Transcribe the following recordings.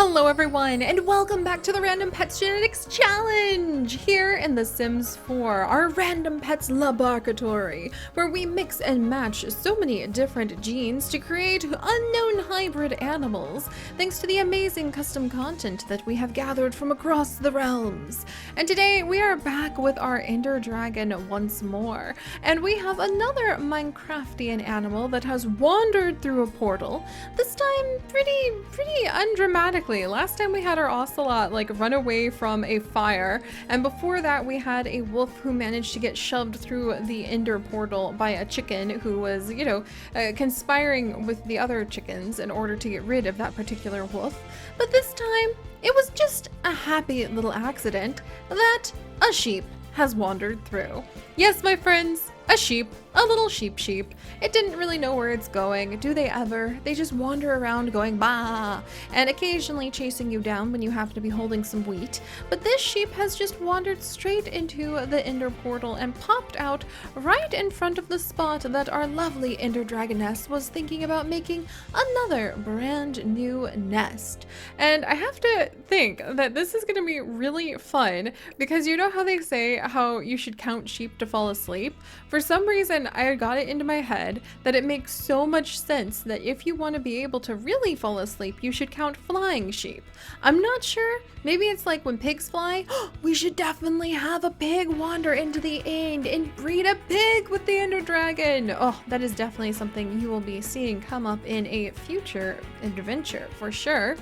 Hello everyone, and welcome back to the Random Pets Genetics Challenge! Here in The Sims 4, our Random Pets LaBARKatory, where we mix and match so many different genes to create unknown hybrid animals, thanks to the amazing custom content that we have gathered from across the realms. And today we are back with our Ender Dragon once more, and we have another Minecraftian animal that has wandered through a portal, this time pretty undramatically. Last time we had our ocelot run away from a fire, and before that we had a wolf who managed to get shoved through the ender portal by a chicken who was, conspiring with the other chickens in order to get rid of that particular wolf. But this time it was just a happy little accident that a sheep has wandered through. Yes, my friends, a sheep. A little sheep. It didn't really know where it's going. Do they ever? They just wander around going bah, and occasionally chasing you down when you happen to be holding some wheat. But this sheep has just wandered straight into the ender portal and popped out right in front of the spot that our lovely ender dragoness was thinking about making another brand new nest. And I have to think that this is going to be really fun because you know how they say how you should count sheep to fall asleep? For some reason, I got it into my head that it makes so much sense that if you want to be able to really fall asleep, you should count flying sheep. I'm not sure. Maybe it's like when pigs fly. We should definitely have a pig wander into the end and breed a pig with the ender dragon. Oh, that is definitely something you will be seeing come up in a future adventure for sure.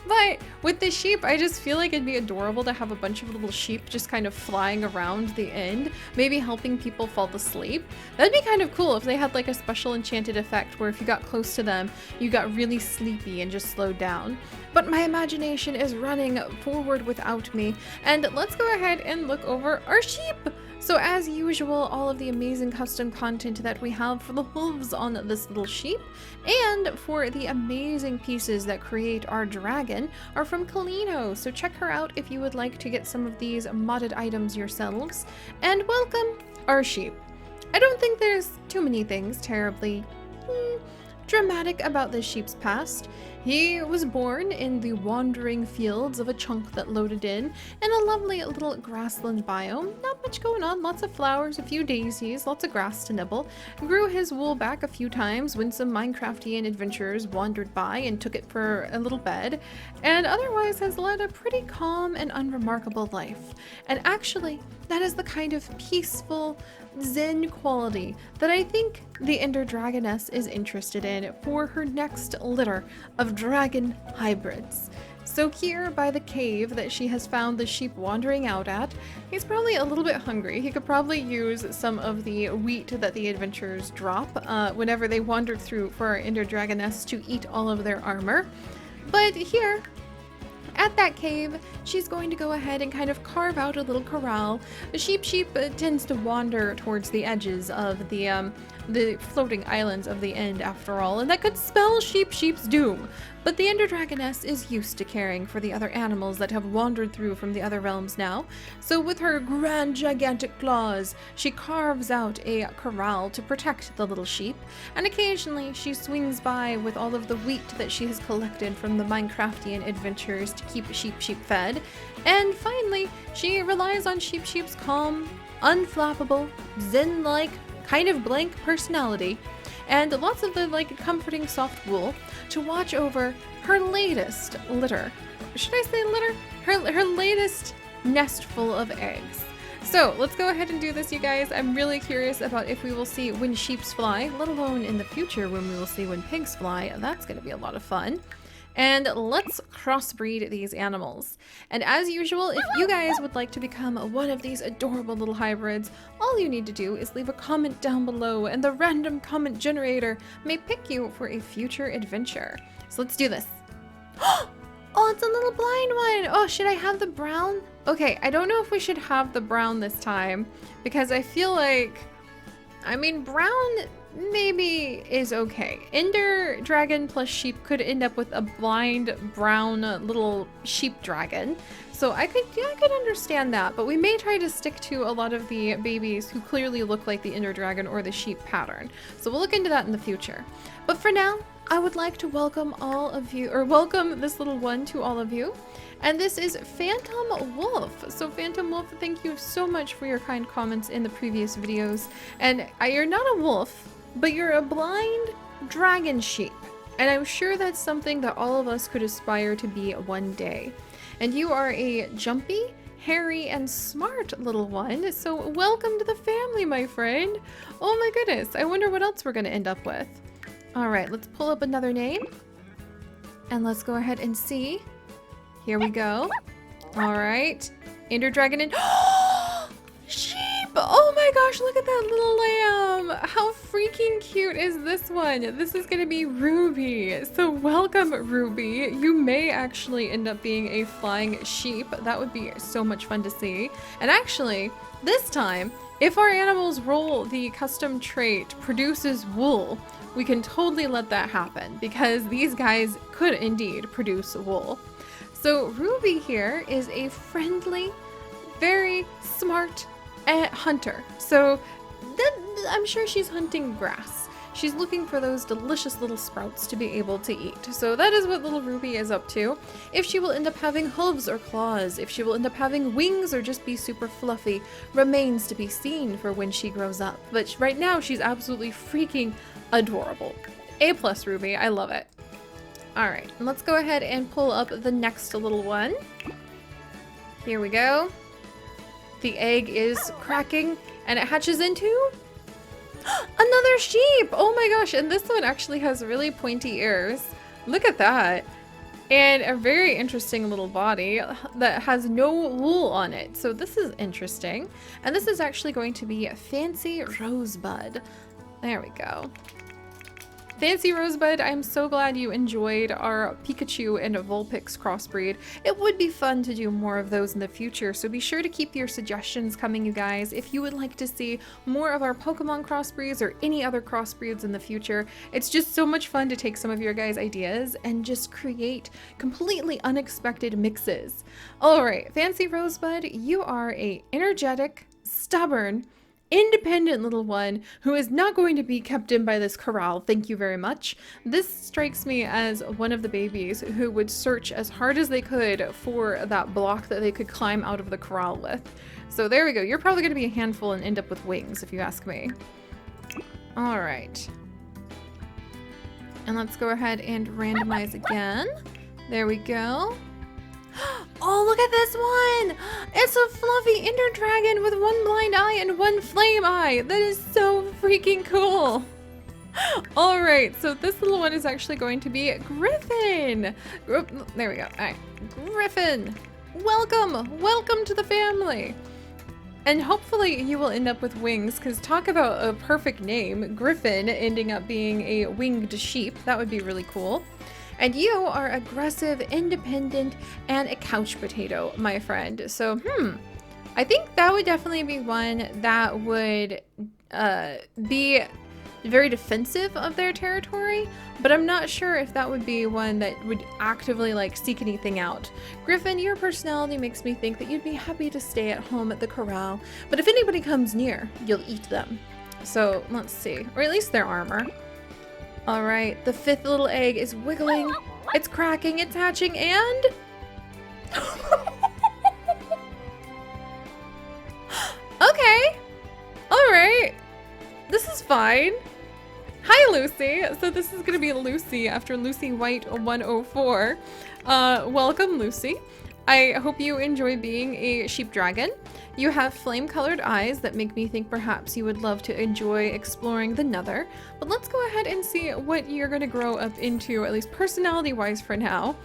But with the sheep, I just feel like it'd be adorable to have a bunch of little sheep just kind of flying around the end, maybe helping people fall asleep. That'd be kind of cool if they had like a special enchanted effect where if you got close to them, you got really sleepy and just slowed down. But my imagination is running forward without me, and let's go ahead and look over our sheep. So as usual, all of the amazing custom content that we have for the hooves on this little sheep and for the amazing pieces that create our dragon are from Kalino. So check her out if you would like to get some of these modded items yourselves. And welcome our sheep. I don't think there's too many things terribly dramatic about this sheep's past. He was born in the wandering fields of a chunk that loaded in a lovely little grassland biome. Not much going on, lots of flowers, a few daisies, lots of grass to nibble. Grew his wool back a few times when some Minecraftian adventurers wandered by and took it for a little bed, and otherwise has led a pretty calm and unremarkable life. And actually, that is the kind of peaceful, zen quality that I think the Ender Dragoness is interested in for her next litter of dragon hybrids. So here by the cave that she has found the sheep wandering out at, he's probably a little bit hungry. He could probably use some of the wheat that the adventurers drop whenever they wander through for our Ender Dragoness to eat all of their armor. But here, at that cave, she's going to go ahead and kind of carve out a little corral. The sheep tends to wander towards the edges of the floating islands of the end after all, and that could spell sheep's doom. But the Ender Dragoness is used to caring for the other animals that have wandered through from the other realms now. So with her grand gigantic claws, she carves out a corral to protect the little sheep, and occasionally she swings by with all of the wheat that she has collected from the Minecraftian adventures to keep sheep fed. And finally, she relies on sheep's calm, unflappable, zen-like, kind of blank personality and lots of the comforting soft wool to watch over her latest litter. Should I say litter? Her latest nest full of eggs. So let's go ahead and do this, you guys. I'm really curious about if we will see when sheeps fly, let alone in the future when we will see when pigs fly. That's going to be a lot of fun. And let's crossbreed these animals. And as usual, if you guys would like to become one of these adorable little hybrids, all you need to do is leave a comment down below and the random comment generator may pick you for a future adventure. So let's do this. Oh, it's a little blind one. Oh, should I have the brown? Okay, I don't know if we should have the brown this time because I feel like, brown maybe is okay. Ender dragon plus sheep could end up with a blind brown little sheep dragon. So I could understand that, but we may try to stick to a lot of the babies who clearly look like the Ender dragon or the sheep pattern. So we'll look into that in the future. But for now, I would like to welcome all of you, or welcome this little one to all of you. And this is Phantom Wolf. So Phantom Wolf, thank you so much for your kind comments in the previous videos. And you're not a wolf, but you're a blind dragon sheep. And I'm sure that's something that all of us could aspire to be one day. And you are a jumpy, hairy, and smart little one. So welcome to the family, my friend. Oh my goodness, I wonder what else we're gonna end up with. All right, let's pull up another name. And let's go ahead and see. Here we go. All right. Ender Dragon and sheep! Oh my gosh, look at that little lamb! How freaking cute is this one? This is gonna be Ruby. So welcome, Ruby. You may actually end up being a flying sheep. That would be so much fun to see. And actually, this time, if our animals roll the custom trait produces wool, we can totally let that happen because these guys could indeed produce wool. So Ruby here is a friendly, very smart hunter. So I'm sure she's hunting grass. She's looking for those delicious little sprouts to be able to eat. So that is what little Ruby is up to. If she will end up having hooves or claws, if she will end up having wings or just be super fluffy, remains to be seen for when she grows up. But right now she's absolutely freaking adorable. A+ Ruby, I love it. All right, let's go ahead and pull up the next little one. Here we go. The egg is cracking and it hatches into another sheep. Oh my gosh, and this one actually has really pointy ears. Look at that. And a very interesting little body that has no wool on it. So this is interesting. And this is actually going to be Fancy Rosebud. There we go. Fancy Rosebud, I'm so glad you enjoyed our Pikachu and Vulpix crossbreed. It would be fun to do more of those in the future, so be sure to keep your suggestions coming, you guys. If you would like to see more of our Pokemon crossbreeds or any other crossbreeds in the future, it's just so much fun to take some of your guys' ideas and just create completely unexpected mixes. Alright, Fancy Rosebud, you are a energetic, stubborn, independent little one who is not going to be kept in by this corral. Thank you very much. This strikes me as one of the babies who would search as hard as they could for that block that they could climb out of the corral with. So there we go. You're probably going to be a handful and end up with wings if you ask me. All right. And let's go ahead and randomize again. There we go. Oh, look at this one! It's a fluffy ender dragon with one blind eye and one flame eye. That is so freaking cool. All right, so this little one is actually going to be Griffin. There we go. All right, Griffin, welcome to the family. And hopefully you will end up with wings, because talk about a perfect name, Griffin ending up being a winged sheep. That would be really cool. And you are aggressive, independent, and a couch potato, my friend. So, I think that would definitely be one that would be very defensive of their territory, but I'm not sure if that would be one that would actively like seek anything out. Griffin, your personality makes me think that you'd be happy to stay at home at the corral, but if anybody comes near, you'll eat them. So, let's see. Or at least their armor. All right, the fifth little egg is wiggling, it's cracking, it's hatching, and... Okay, all right, this is fine. Hi, Lucy. So this is gonna be Lucy after Lucy White 104. Welcome, Lucy. I hope you enjoy being a sheep dragon. You have flame-colored eyes that make me think perhaps you would love to enjoy exploring the nether. But let's go ahead and see what you're going to grow up into, at least personality-wise for now.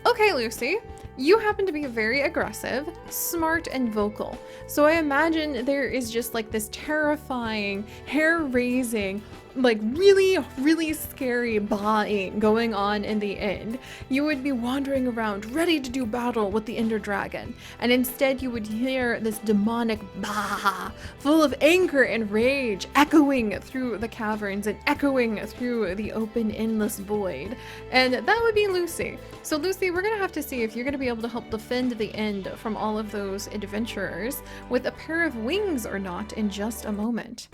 Okay, Lucy, you happen to be very aggressive, smart, and vocal. So I imagine there is just like this terrifying, hair-raising, like really scary baaing going on in the end. You would be wandering around ready to do battle with the Ender Dragon, and instead you would hear this demonic baa full of anger and rage echoing through the caverns and echoing through the open endless void. And that would be Lucy. So Lucy, we're gonna have to see if you're gonna be able to help defend the end from all of those adventurers with a pair of wings or not in just a moment.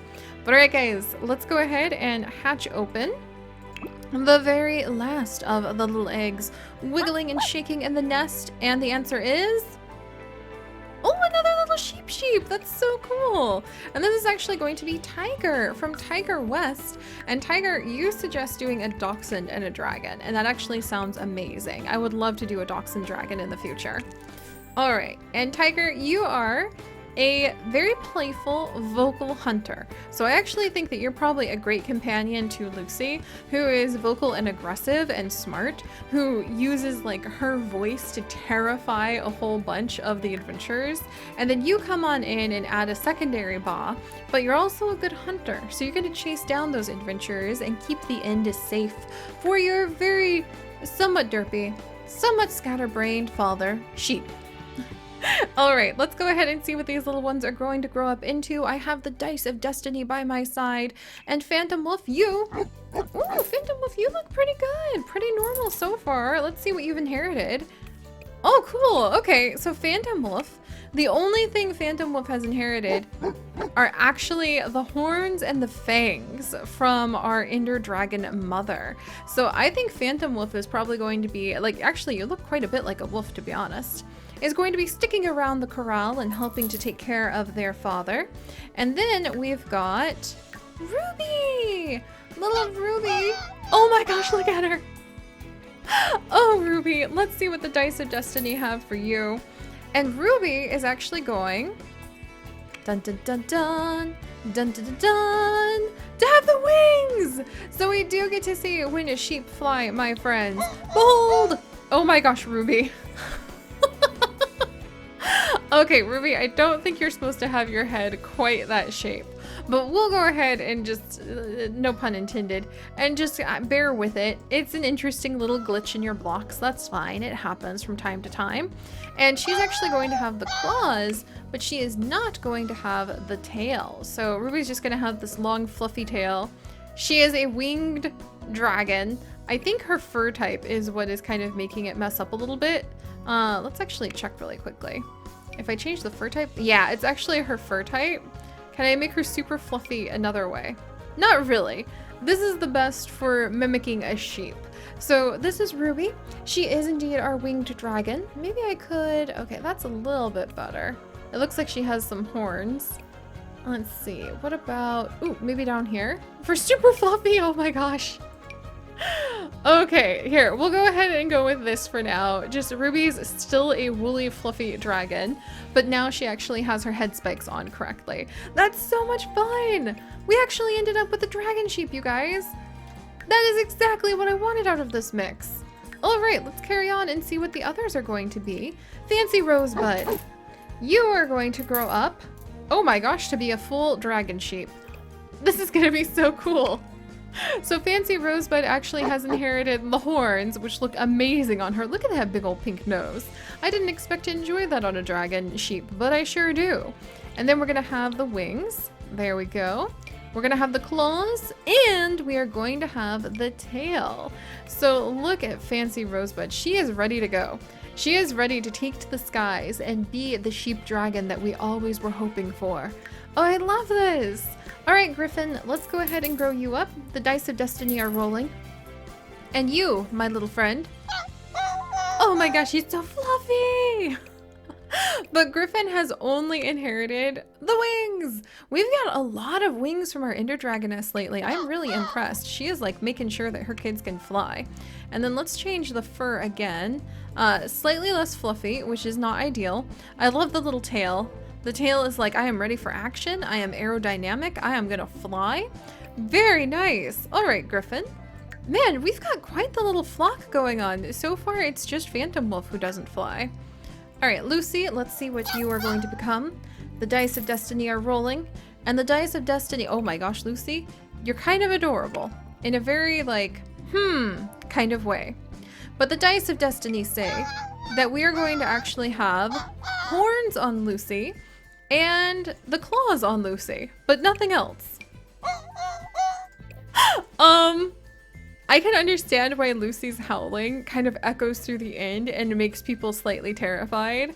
But alright guys, let's go ahead and hatch open. The very last of the little eggs wiggling and shaking in the nest, and the answer is... Oh, another little sheep. That's so cool. And this is actually going to be Tiger from Tiger West. And Tiger, you suggest doing a dachshund and a dragon, and that actually sounds amazing. I would love to do a dachshund dragon in the future. All right, and Tiger, you are a very playful vocal hunter. So I actually think that you're probably a great companion to Lucy, who is vocal and aggressive and smart, who uses like her voice to terrify a whole bunch of the adventurers. And then you come on in and add a secondary ba, but you're also a good hunter. So you're going to chase down those adventurers and keep the end safe for your very somewhat derpy, somewhat scatterbrained father, sheep. All right, let's go ahead and see what these little ones are going to grow up into. I have the Dice of Destiny by my side, and Phantom Wolf, you... Ooh, Phantom Wolf, you look pretty good. Pretty normal so far. Let's see what you've inherited. Oh, cool. Okay, so Phantom Wolf, the only thing Phantom Wolf has inherited are actually the horns and the fangs from our Ender Dragon mother. So I think Phantom Wolf is probably going to be, like, actually, you look quite a bit like a wolf, to be honest. Is going to be sticking around the corral and helping to take care of their father. And then we've got Ruby! Little Ruby! Oh my gosh, look at her! Oh, Ruby, let's see what the Dice of Destiny have for you. And Ruby is actually going... Dun dun dun dun! Dun dun dun dun! To have the wings! So we do get to see when a sheep fly, my friends. Behold! Oh my gosh, Ruby. Okay, Ruby, I don't think you're supposed to have your head quite that shape, but we'll go ahead and just, no pun intended, and just bear with it. It's an interesting little glitch in your blocks. That's fine. It happens from time to time. And she's actually going to have the claws, but she is not going to have the tail. So Ruby's just going to have this long, fluffy tail. She is a winged dragon. I think her fur type is what is kind of making it mess up a little bit. Let's actually check really quickly. If I change the fur type, yeah, it's actually her fur type. Can I make her super fluffy another way? Not really. This is the best for mimicking a sheep. So this is Ruby. She is indeed our winged dragon. Maybe I could, okay, that's a little bit better. It looks like she has some horns. Let's see, what about, ooh, maybe down here? For super fluffy, oh my gosh. Okay, here, we'll go ahead and go with this for now. Just Ruby's still a woolly, fluffy dragon, but now she actually has her head spikes on correctly. That's so much fun! We actually ended up with a dragon sheep, you guys. That is exactly what I wanted out of this mix. All right, let's carry on and see what the others are going to be. Fancy Rosebud, you are going to grow up, oh my gosh, to be a full dragon sheep. This is gonna be so cool. So Fancy Rosebud actually has inherited the horns, which look amazing on her. Look at that big old pink nose. I didn't expect to enjoy that on a dragon sheep, but I sure do. And then we're gonna have the wings. There we go. We're gonna have the claws, and we are going to have the tail. So look at Fancy Rosebud. She is ready to go. She is ready to take to the skies and be the sheep dragon that we always were hoping for. Oh, I love this. All right, Griffin, let's go ahead and grow you up. The Dice of Destiny are rolling. And you, my little friend. Oh my gosh, she's so fluffy. But Griffin has only inherited the wings. We've got a lot of wings from our Ender Dragoness lately. I'm really impressed. She is like making sure that her kids can fly. And then let's change the fur again. Slightly less fluffy, which is not ideal. I love the little tail. The tail is like, I am ready for action. I am aerodynamic. I am gonna fly. Very nice. All right, Griffin. Man, we've got quite the little flock going on. So far, it's just Phantom Wolf who doesn't fly. All right, Lucy, let's see what you are going to become. The Dice of Destiny are rolling. And the Dice of Destiny, oh my gosh, Lucy, you're kind of adorable. In a very like, kind of way. But the Dice of Destiny say that we are going to actually have horns on Lucy and the claws on Lucy, but nothing else. I can understand why Lucy's howling kind of echoes through the end and makes people slightly terrified.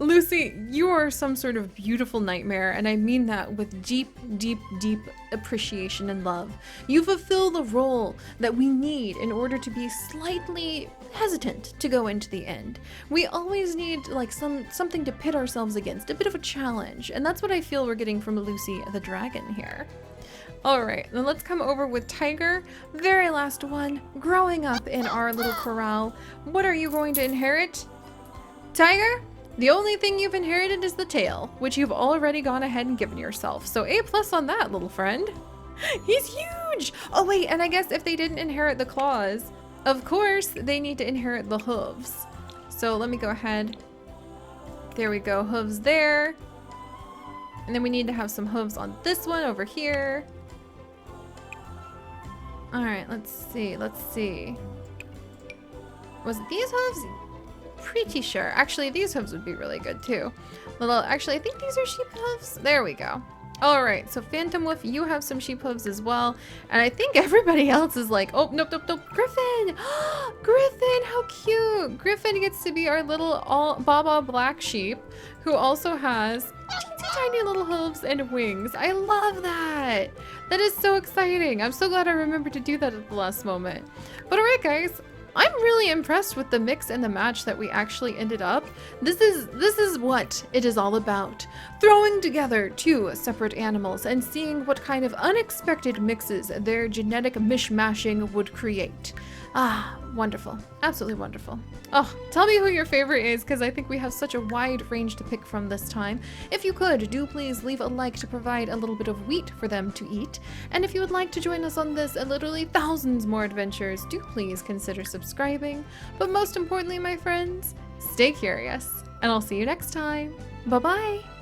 Lucy, you are some sort of beautiful nightmare, and I mean that with deep, deep, deep appreciation and love. You fulfill the role that we need in order to be slightly hesitant to go into the end. We always need like something to pit ourselves against, a bit of a challenge, and that's what I feel we're getting from Lucy the dragon here. All right, then let's come over with Tiger. Very last one, growing up in our little corral. What are you going to inherit? Tiger? The only thing you've inherited is the tail, which you've already gone ahead and given yourself. So A+ on that, little friend. He's huge! Oh wait, and I guess if they didn't inherit the claws, of course they need to inherit the hooves. So let me go ahead. There we go, hooves there. And then we need to have some hooves on this one over here. All right, let's see. Was it these hooves? Pretty sure. Actually, these hooves would be really good too. Actually, I think these are sheep hooves. There we go. All right, so Phantom Wolf, you have some sheep hooves as well. And I think everybody else is like, oh, nope. Griffin! Griffin, how cute! Griffin gets to be our little Baba black sheep who also has teensy tiny little hooves and wings. I love that. That is so exciting. I'm so glad I remembered to do that at the last moment. But all right, guys. I'm really impressed with the mix and the match that we actually ended up. This is what it is all about. Throwing together two separate animals and seeing what kind of unexpected mixes their genetic mishmashing would create. Ah, wonderful. Absolutely wonderful. Oh, tell me who your favorite is, because I think we have such a wide range to pick from this time. If you could, do please leave a like to provide a little bit of wheat for them to eat. And if you would like to join us on this and literally thousands more adventures, do please consider subscribing. But most importantly, my friends, stay curious, and I'll see you next time. Bye-bye.